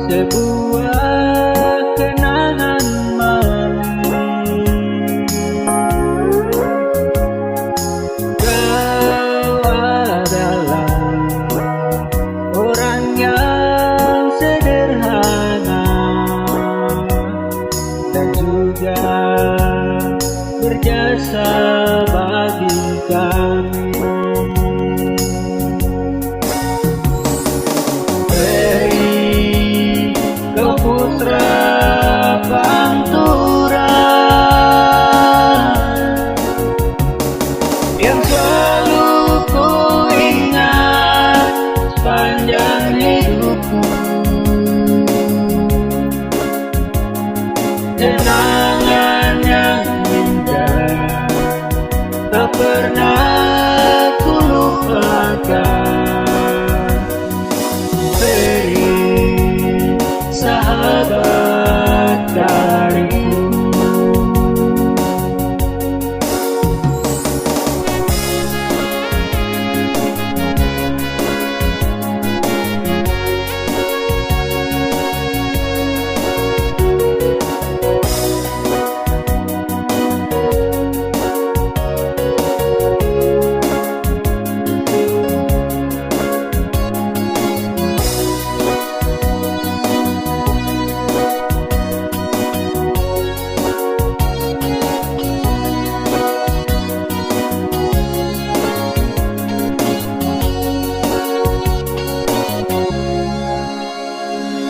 sebuah kenangan manis. Kau adalah orang yang sederhana dan juga berjasa bagi kami. Putra Pantura yang selalu ku ingat sepanjang hidupku, kenangan yang indah tak pernah ku lupakan. Sahabat dariku,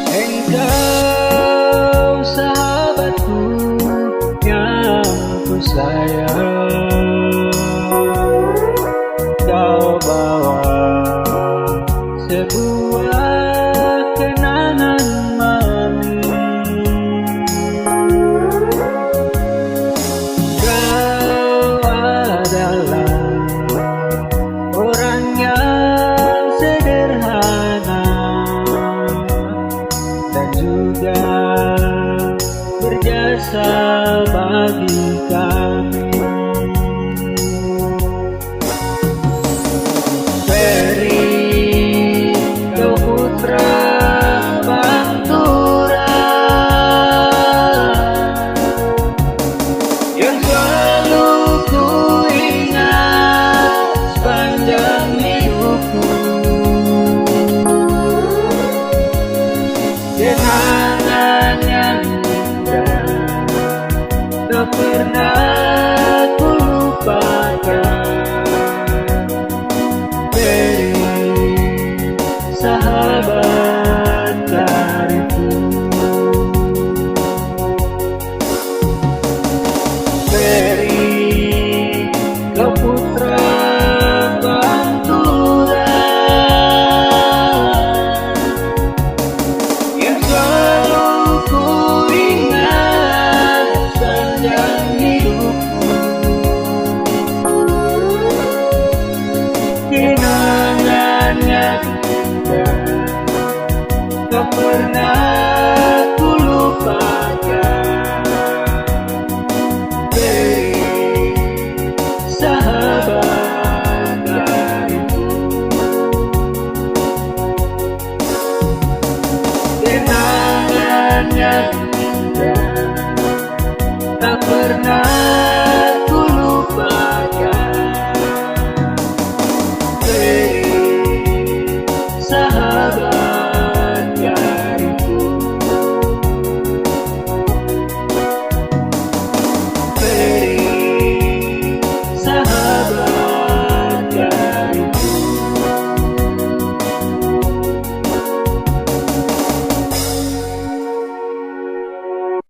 engkau sahabatku yang ku sayang. Kau bawa sebuah kenangan manis. Kau adalah orang yang sederhana dan juga berjasa bagi kami. Ferry, kau putra Pantura yang selalu ku ingat sepanjang hidupku, kenangan yang indah tak pernah ku lupakan. Ferry, sahabat dariku. Ferry, kau putra Pantura yang selalu ku ingat sepanjang hidupku, kenangan yang indah tak pernah